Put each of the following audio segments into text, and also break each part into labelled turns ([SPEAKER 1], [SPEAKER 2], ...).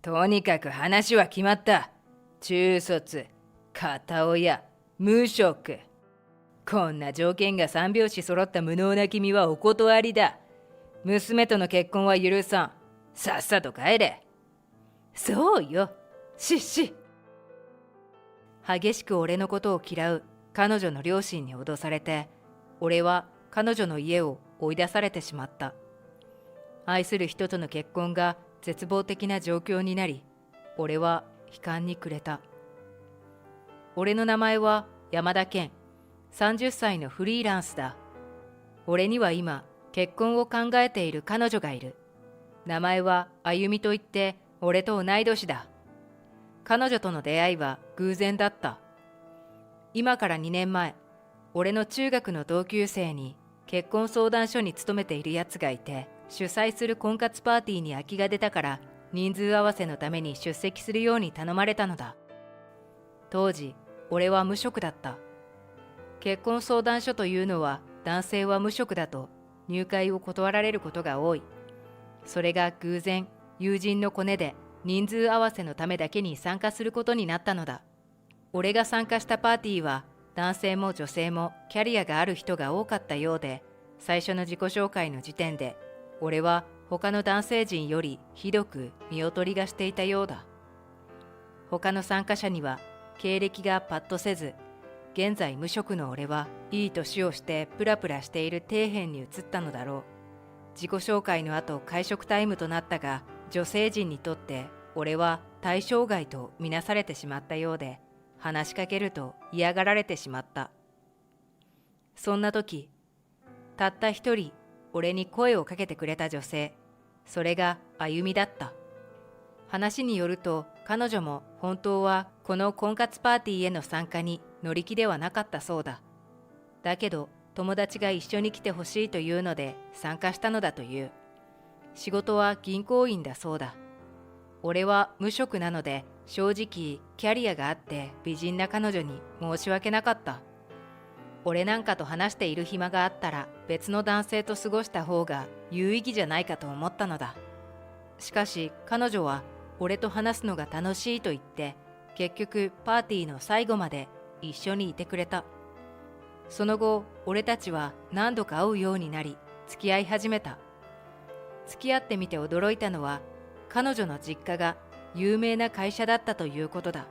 [SPEAKER 1] とにかく話は決まった。中卒、片親、無職。こんな条件が三拍子揃った無能な君はお断りだ。娘との結婚は許さん。さっさと帰れ。そうよ、しっし。激しく俺のことを嫌う彼女の両親に脅されて、俺は彼女の家を追い出されてしまった。愛する人との結婚が絶望的な状況になり、俺は悲観に暮れた。俺の名前は山田健、30歳のフリーランスだ。俺には今、結婚を考えている彼女がいる。名前はあゆみといって、俺と同い年だ。彼女との出会いは偶然だった。今から2年前、俺の中学の同級生に結婚相談所に勤めているやつがいて、主催する婚活パーティーに空きが出たから人数合わせのために出席するように頼まれたのだ。当時、俺は無職だった。結婚相談所というのは男性は無職だと入会を断られることが多い。それが偶然、友人のコネで人数合わせのためだけに参加することになったのだ。俺が参加したパーティーは男性も女性もキャリアがある人が多かったようで、最初の自己紹介の時点で俺は他の男性陣よりひどく見劣りがしていたようだ。他の参加者には経歴がパッとせず、現在無職の俺はいい年をしてプラプラしている底辺に移ったのだろう。自己紹介の後会食タイムとなったが、女性陣にとって俺は対象外とみなされてしまったようで、話しかけると嫌がられてしまった。そんな時、たった一人俺に声をかけてくれた女性、それがあゆみだった。話によると彼女も本当はこの婚活パーティーへの参加に乗り気ではなかったそうだ。だけど友達が一緒に来てほしいというので参加したのだという。仕事は銀行員だそうだ。俺は無職なので正直キャリアがあって美人な彼女に申し訳なかった。俺なんかと話している暇があったら別の男性と過ごした方が有意義じゃないかと思ったのだ。しかし彼女は俺と話すのが楽しいと言って結局パーティーの最後まで一緒にいてくれた。その後俺たちは何度か会うようになり付き合い始めた。付き合ってみて驚いたのは彼女の実家が有名な会社だったということだ。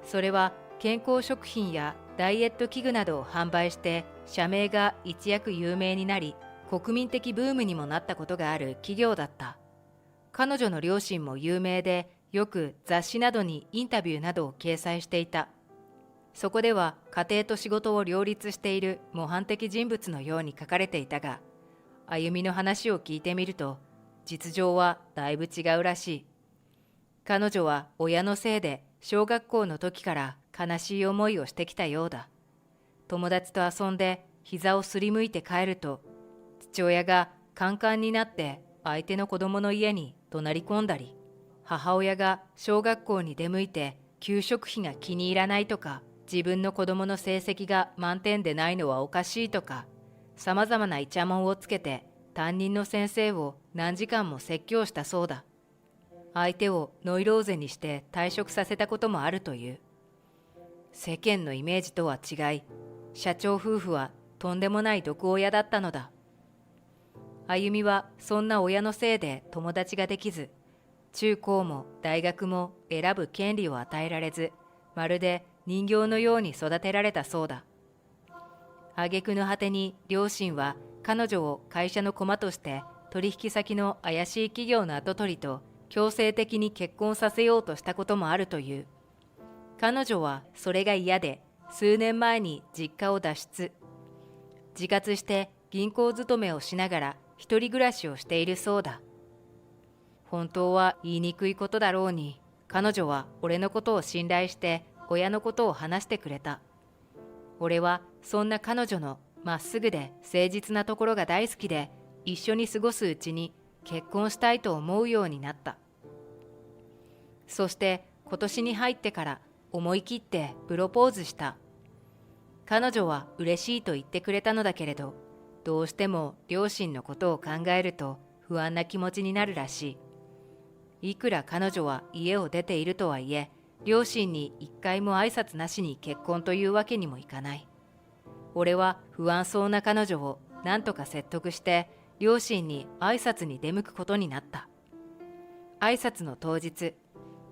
[SPEAKER 1] それは健康食品やダイエット器具などを販売して社名が一躍有名になり国民的ブームにもなったことがある企業だった。彼女の両親も有名でよく雑誌などにインタビューなどを掲載していた。そこでは家庭と仕事を両立している模範的人物のように書かれていたが、あゆみの話を聞いてみると実情はだいぶ違うらしい。彼女は親のせいで小学校の時から悲しい思いをしてきたようだ。友達と遊んで膝をすりむいて帰ると、父親がカンカンになって相手の子供の家に怒鳴り込んだり、母親が小学校に出向いて給食費が気に入らないとか、自分の子供の成績が満点でないのはおかしいとか、様々なイチャモンをつけて担任の先生を何時間も説教したそうだ。相手をノイローゼにして退職させたこともあるという。世間のイメージとは違い、社長夫婦はとんでもない毒親だったのだ。あゆみはそんな親のせいで友達ができず、中高も大学も選ぶ権利を与えられず、まるで人形のように育てられたそうだ。挙句の果てに両親は彼女を会社の駒として取引先の怪しい企業の跡取りと強制的に結婚させようとしたこともあるという。彼女はそれが嫌で数年前に実家を脱出。自活して銀行勤めをしながら一人暮らしをしているそうだ。本当は言いにくいことだろうに、彼女は俺のことを信頼して親のことを話してくれた。俺はそんな彼女のまっすぐで誠実なところが大好きで、一緒に過ごすうちに結婚したいと思うようになった。そして今年に入ってから思い切ってプロポーズした。彼女は嬉しいと言ってくれたのだけれど、どうしても両親のことを考えると不安な気持ちになるらしい。いくら彼女は家を出ているとはいえ、両親に一回も挨拶なしに結婚というわけにもいかない。俺は不安そうな彼女を何とか説得して両親に挨拶に出向くことになった。挨拶の当日、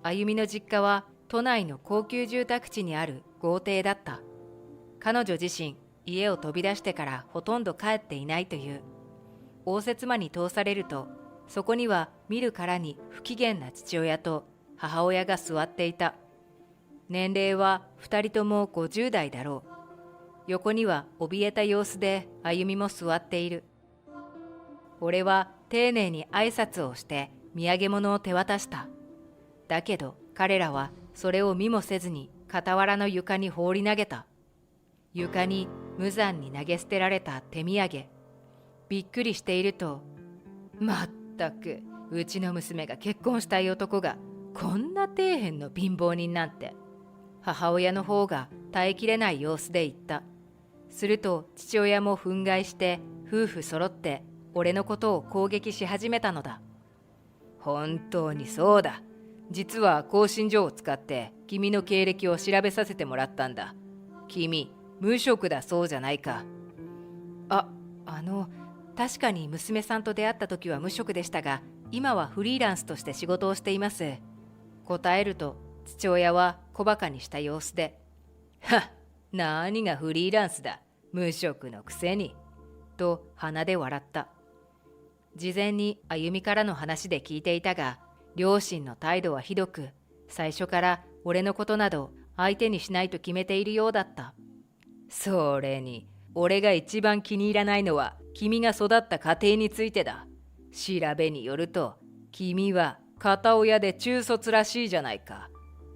[SPEAKER 1] あゆみの実家は都内の高級住宅地にある豪邸だった。彼女自身、家を飛び出してからほとんど帰っていないという。応接間に通されると、そこには見るからに不機嫌な父親と母親が座っていた。年齢は2人とも50代だろう。横には怯えた様子であゆみも座っている。俺は丁寧に挨拶をして土産物を手渡した。だけど彼らはそれを見もせずに傍らの床に放り投げた。床に無残に投げ捨てられた手土産。びっくりしていると、まったくうちの娘が結婚したい男がこんな底辺の貧乏人なんて。母親の方が耐えきれない様子で言った。すると父親も憤慨して夫婦揃って俺のことを攻撃し始めたのだ。本当にそうだ。実は興信所を使って君の経歴を調べさせてもらったんだ。君、無職だそうじゃないか。確かに娘さんと出会った時は無職でしたが、今はフリーランスとして仕事をしています。答えると父親は小馬鹿にした様子で、何がフリーランスだ、無職のくせに、と鼻で笑った。事前にあゆみからの話で聞いていたが、両親の態度はひどく、最初から俺のことなど相手にしないと決めているようだった。それに、俺が一番気に入らないのは君が育った家庭についてだ。調べによると、君は片親で中卒らしいじゃないか。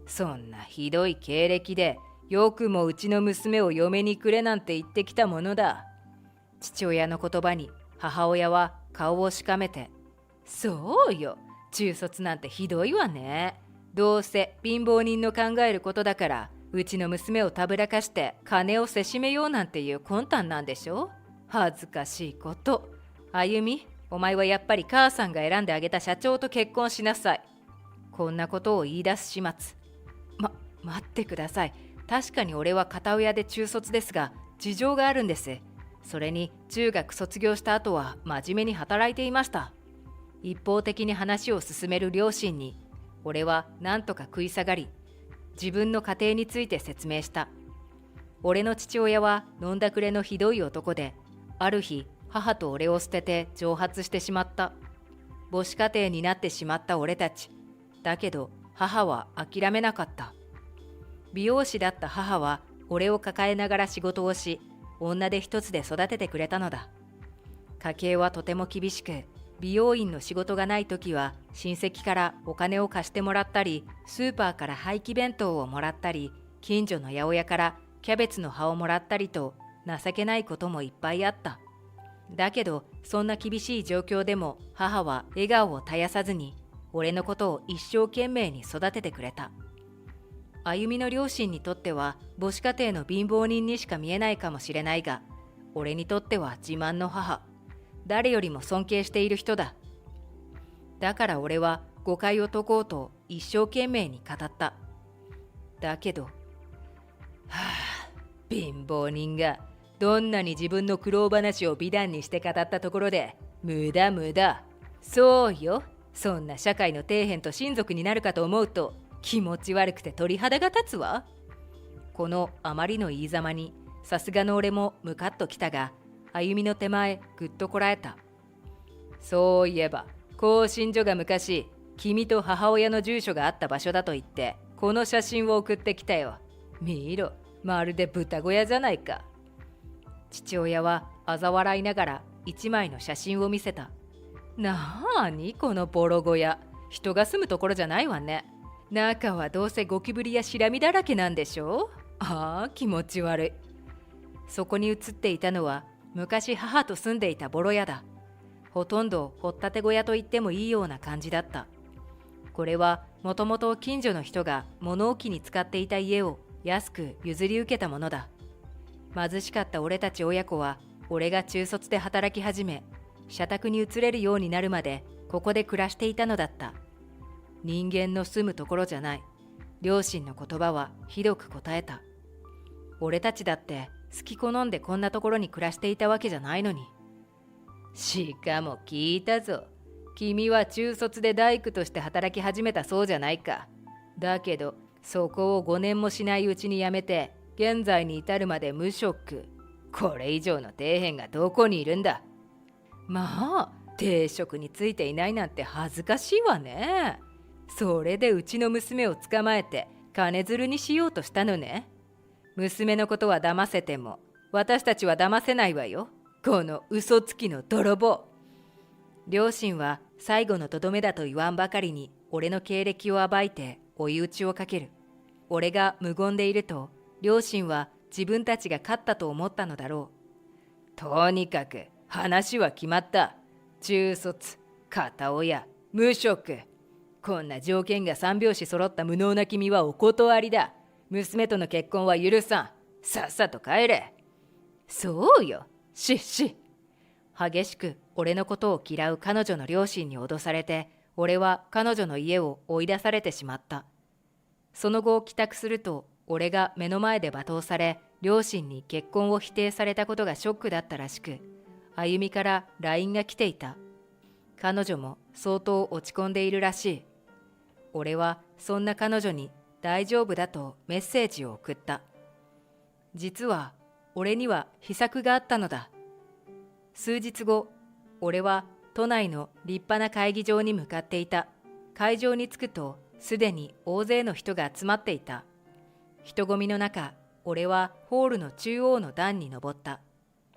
[SPEAKER 1] そんなひどい経歴で、よくもうちの娘を嫁にくれなんて言ってきたものだ。父親の言葉に母親は顔をしかめて、そうよ、中卒なんてひどいわね。どうせ貧乏人の考えることだから、うちの娘をたぶらかして金をせしめようなんていう魂胆なんでしょ。恥ずかしいこと。あゆみ、お前はやっぱり母さんが選んであげた社長と結婚しなさい。こんなことを言い出す始末。待ってください。確かに俺は片親で中卒ですが、事情があるんです。それに中学卒業した後は真面目に働いていました。一方的に話を進める両親に、俺は何とか食い下がり、自分の家庭について説明した。俺の父親は飲んだくれのひどい男で、ある日母と俺を捨てて蒸発してしまった。母子家庭になってしまった俺たち。だけど母は諦めなかった。美容師だった母は俺を抱えながら仕事をし、女手一つで育ててくれたのだ。家計はとても厳しく、美容院の仕事がない時は親戚からお金を貸してもらったり、スーパーから廃棄弁当をもらったり、近所の八百屋からキャベツの葉をもらったりと、情けないこともいっぱいあった。だけどそんな厳しい状況でも母は笑顔を絶やさずに、俺のことを一生懸命に育ててくれた。あゆみの両親にとっては母子家庭の貧乏人にしか見えないかもしれないが、俺にとっては自慢の母、誰よりも尊敬している人だ。だから俺は誤解を解こうと一生懸命に語った。だけど、貧乏人がどんなに自分の苦労話を美談にして語ったところで、無駄無駄。そうよ、そんな社会の底辺と親族になるかと思うと気持ち悪くて鳥肌が立つわ。このあまりの言いざまにさすがの俺もムカッときたが、あゆみの手前ぐっとこらえた。そういえば興信所が昔君と母親の住所があった場所だと言ってこの写真を送ってきたよ。見ろ、まるで豚小屋じゃないか。父親は嘲笑いながら一枚の写真を見せた。なーにこのボロ小屋、人が住むところじゃないわね。中はどうせゴキブリやシラミだらけなんでしょ。気持ち悪い。そこに写っていたのは昔母と住んでいたボロ屋だ。ほとんど掘ったて小屋と言ってもいいような感じだった。これはもともと近所の人が物置に使っていた家を安く譲り受けたものだ。貧しかった俺たち親子は、俺が中卒で働き始め、社宅に移れるようになるまでここで暮らしていたのだった。人間の住むところじゃない。両親の言葉はひどく答えた。俺たちだって好き好んでこんなところに暮らしていたわけじゃないのに。しかも聞いたぞ。君は中卒で大工として働き始めたそうじゃないか。だけどそこを5年もしないうちに辞めて現在に至るまで無職。これ以上の底辺がどこにいるんだ。まあ定職についていないなんて恥ずかしいわね。それでうちの娘を捕まえて金づるにしようとしたのね。娘のことは騙せても私たちは騙せないわよ。この嘘つきの泥棒。両親は最後のとどめだと言わんばかりに俺の経歴を暴いて追い打ちをかける。俺が無言でいると両親は自分たちが勝ったと思ったのだろう。とにかく話は決まった。中卒、片親、無職。こんな条件が三拍子揃った無能な君はお断りだ。娘との結婚は許さん。さっさと帰れ。そうよ、しっし。激しく俺のことを嫌う彼女の両親に脅されて、俺は彼女の家を追い出されてしまった。その後帰宅すると、俺が目の前で罵倒され、両親に結婚を否定されたことがショックだったらしく、あゆみから LINE が来ていた。彼女も相当落ち込んでいるらしい。俺はそんな彼女に大丈夫だとメッセージを送った。実は俺には秘策があったのだ。数日後、俺は都内の立派な会議場に向かっていた。会場に着くとすでに大勢の人が集まっていた。人混みの中、俺はホールの中央の段に登った。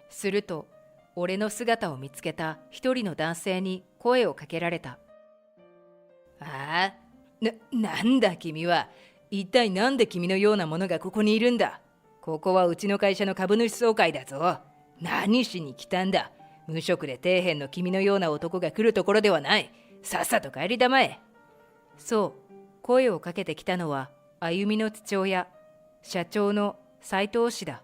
[SPEAKER 1] すると俺の姿を見つけた一人の男性に声をかけられた。ああ、なんだ君は。一体なんで君のようなものがここにいるんだ。ここはうちの会社の株主総会だぞ。何しに来たんだ。無職で底辺の君のような男が来るところではない。さっさと帰りたまえ。そう、声をかけてきたのはあゆみの父親、社長の斉藤氏だ。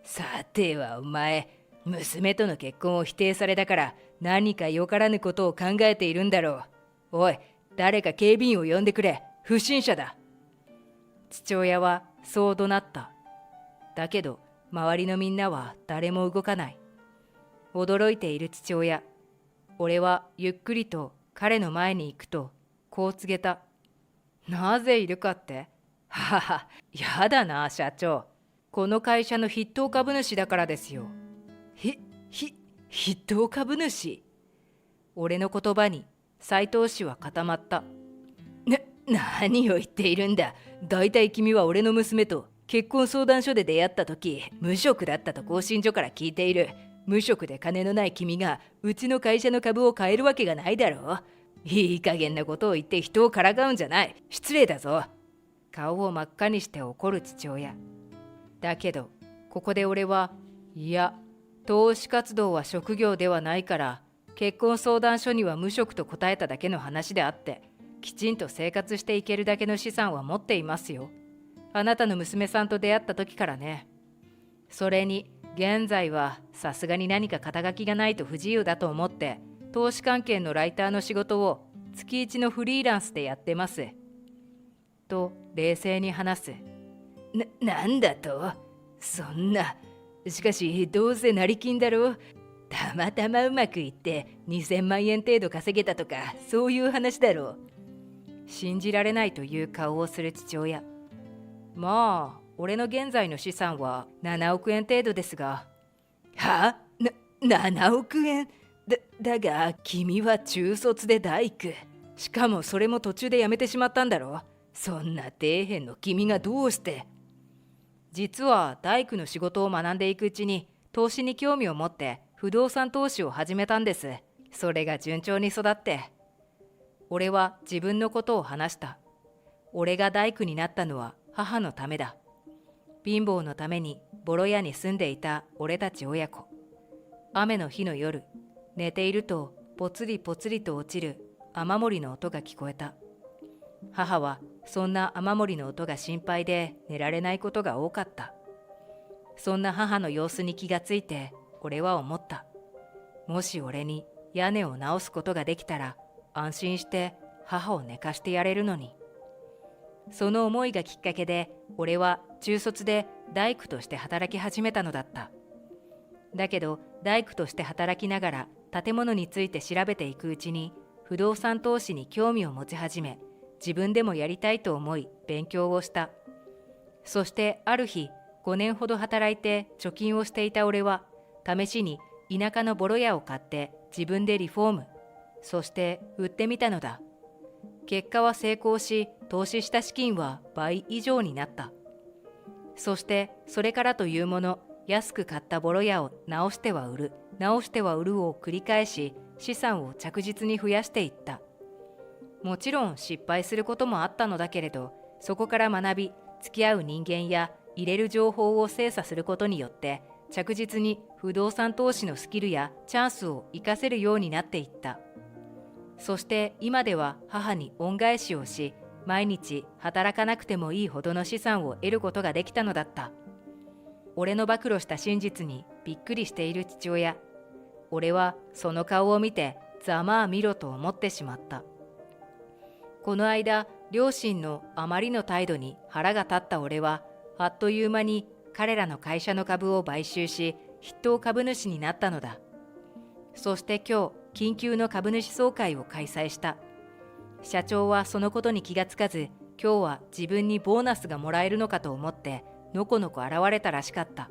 [SPEAKER 1] さてはお前、娘との結婚を否定されたから何かよからぬことを考えているんだろう。おい、誰か警備員を呼んでくれ。不審者だ。父親はそう怒鳴った。だけど周りのみんなは誰も動かない。驚いている父親。俺はゆっくりと彼の前に行くとこう告げた。なぜいるかって。はは、やだな社長。この会社の筆頭株主だからですよ。筆頭株主。俺の言葉に斉藤氏は固まった。何を言っているんだ。だいたい君は俺の娘と結婚相談所で出会った時、無職だったと更新所から聞いている。無職で金のない君がうちの会社の株を買えるわけがないだろう。いい加減なことを言って人をからかうんじゃない。失礼だぞ。顔を真っ赤にして怒る父親。だけどここで俺は、いや、投資活動は職業ではないから結婚相談所には無職と答えただけの話であって、きちんと生活していけるだけの資産は持っていますよ。あなたの娘さんと出会った時からね。それに現在はさすがに何か肩書きがないと不自由だと思って投資関係のライターの仕事を月1のフリーランスでやってますと冷静に話す。なんだと。そんな。しかしどうせ成金だろう。たまたまうまくいって2000万円程度稼げたとか、そういう話だろう。信じられないという顔をする父親。まあ俺の現在の資産は7億円程度ですが。は7億円だが君は中卒で大工。しかもそれも途中で辞めてしまったんだろ。そんな底辺の君がどうして。実は大工の仕事を学んでいくうちに投資に興味を持って不動産投資を始めたんです。それが順調に育って。俺は自分のことを話した。俺が大工になったのは母のためだ。貧乏のためにボロ屋に住んでいた俺たち親子。雨の日の夜、寝ているとぽつりぽつりと落ちる雨漏りの音が聞こえた。母はそんな雨漏りの音が心配で寝られないことが多かった。そんな母の様子に気がついて俺は思った。もし俺に屋根を直すことができたら安心して母を寝かしてやれるのに。その思いがきっかけで、俺は中卒で大工として働き始めたのだった。だけど大工として働きながら建物について調べていくうちに、不動産投資に興味を持ち始め、自分でもやりたいと思い勉強をした。そしてある日、5年ほど働いて貯金をしていた俺は、試しに田舎のボロ屋を買って自分でリフォーム、そして売ってみたのだ。結果は成功し、投資した資金は倍以上になった。そしてそれからというもの、安く買ったボロ屋を直しては売る、直しては売るを繰り返し、資産を着実に増やしていった。もちろん失敗することもあったのだけれど、そこから学び、付き合う人間や入れる情報を精査することによって、着実に不動産投資のスキルやチャンスを活かせるようになっていった。そして今では母に恩返しをし、毎日働かなくてもいいほどの資産を得ることができたのだった。俺の暴露した真実にびっくりしている父親。俺はその顔を見てざまあ見ろと思ってしまった。この間、両親のあまりの態度に腹が立った俺は、あっという間に彼らの会社の株を買収し、筆頭株主になったのだ。そして今日、緊急の株主総会を開催した。社長はそのことに気がつかず、今日は自分にボーナスがもらえるのかと思って、のこのこ現れたらしかった。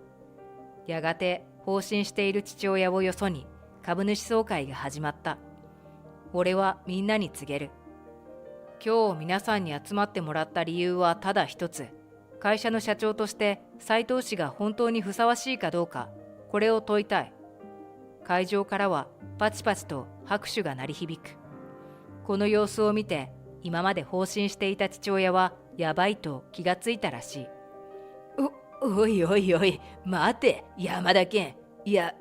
[SPEAKER 1] やがて、放心している父親をよそに、株主総会が始まった。俺はみんなに告げる。今日皆さんに集まってもらった理由はただ一つ。会社の社長として斉藤氏が本当にふさわしいかどうか、これを問いたい。会場からはパチパチと拍手が鳴り響く。この様子を見て、今まで放心していた父親はやばいと気がついたらしい。おいおいおい、待て、山田健。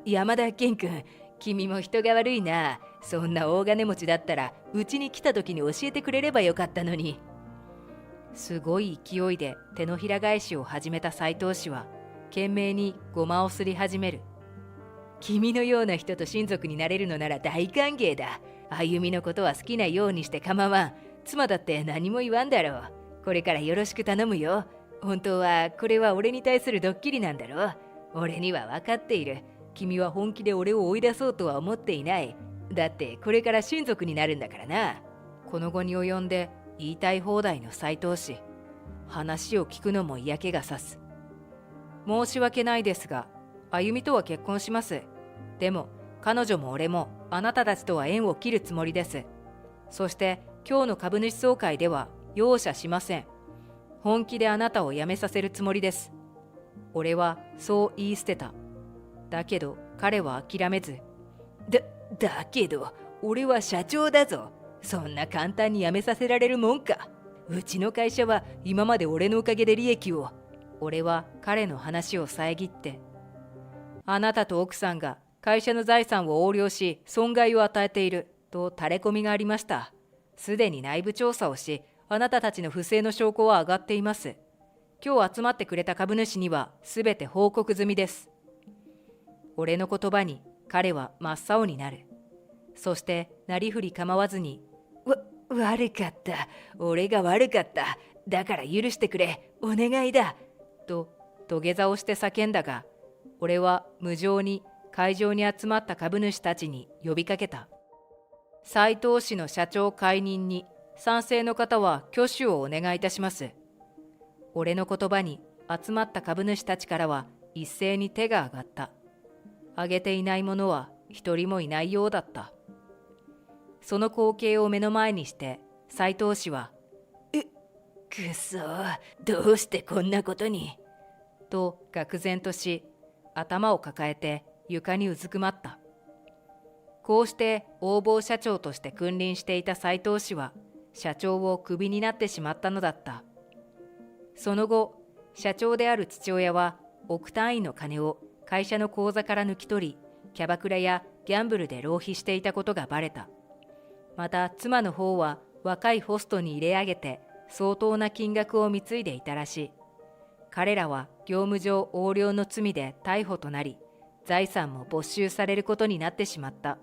[SPEAKER 1] 山田健君、君も人が悪いな。そんな大金持ちだったら、うちに来た時に教えてくれればよかったのに。すごい勢いで手のひら返しを始めた斉藤氏は、懸命にごまをすり始める。君のような人と親族になれるのなら大歓迎だ。歩みのことは好きなようにして構わん。妻だって何も言わんだろう。これからよろしく頼むよ。本当はこれは俺に対するドッキリなんだろう。俺には分かっている。君は本気で俺を追い出そうとは思っていない。だってこれから親族になるんだからな。この後に及んで言いたい放題の斉藤氏。話を聞くのも嫌気がさす。申し訳ないですが、歩みとは結婚します。でも彼女も俺もあなたたちとは縁を切るつもりです。そして今日の株主総会では容赦しません。本気であなたを辞めさせるつもりです。俺はそう言い捨てた。だけど彼は諦めず、だけど俺は社長だぞ。そんな簡単に辞めさせられるもんか。うちの会社は今まで俺のおかげで利益を。俺は彼の話を遮って、あなたと奥さんが会社の財産を横領し損害を与えていると垂れ込みがありました。すでに内部調査をし、あなたたちの不正の証拠は上がっています。今日集まってくれた株主にはすべて報告済みです。俺の言葉に彼は真っ青になる。そしてなりふり構わずに、悪かった。俺が悪かった。だから許してくれ。お願いだ。と土下座をして叫んだが、俺は無情に会場に集まった株主たちに呼びかけた。斉藤氏の社長解任に賛成の方は挙手をお願いいたします。俺の言葉に集まった株主たちからは一斉に手が挙がった。挙げていない者は一人もいないようだった。その光景を目の前にして斉藤氏は、くそ、どうしてこんなことに。と愕然とし、頭を抱えて床にうずくまった。こうして横暴社長として君臨していた斉藤氏は、社長をクビになってしまったのだった。その後、社長である父親は億単位の金を会社の口座から抜き取り、キャバクラやギャンブルで浪費していたことがバレた。また妻の方は若いホストに入れ上げて相当な金額を貢いでいたらしい。彼らは業務上横領の罪で逮捕となり、財産も没収されることになってしまった。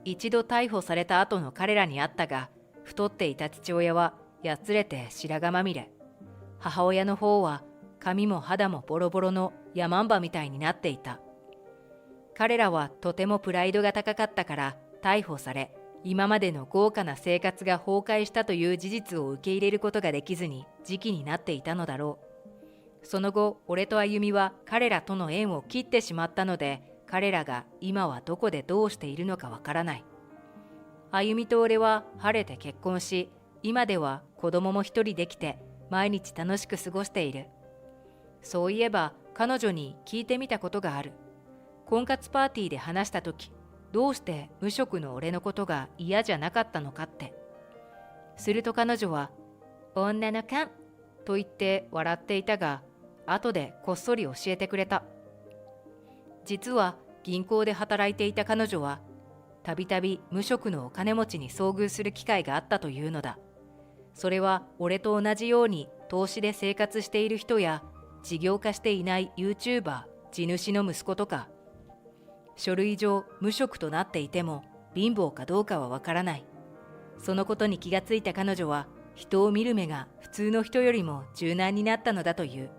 [SPEAKER 1] 一度逮捕された後の彼らにあったが、太っていた父親はやつれて白髪まみれ、母親の方は髪も肌もボロボロのヤマンバみたいになっていた。彼らはとてもプライドが高かったから逮捕され、今までの豪華な生活が崩壊したという事実を受け入れることができずに時期になっていたのだろう。その後、俺とあゆみは彼らとの縁を切ってしまったので、彼らが今はどこでどうしているのかわからない。あゆみと俺は晴れて結婚し、今では子供も一人できて毎日楽しく過ごしている。そういえば彼女に聞いてみたことがある。婚活パーティーで話したとき、どうして無職の俺のことが嫌じゃなかったのかって。すると彼女は、女の勘と言って笑っていたが、後でこっそり教えてくれた。実は銀行で働いていた彼女は、たびたび無職のお金持ちに遭遇する機会があったというのだ。それは俺と同じように投資で生活している人や、事業化していない YouTuber、地主の息子とか、書類上無職となっていても貧乏かどうかはわからない。そのことに気がついた彼女は、人を見る目が普通の人よりも柔軟になったのだという。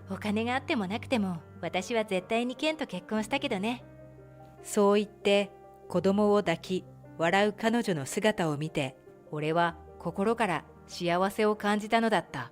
[SPEAKER 1] お金があってもなくても私は絶対にケンと結婚したけどね。そう言って子供を抱き笑う彼女の姿を見て、俺は心から幸せを感じたのだった。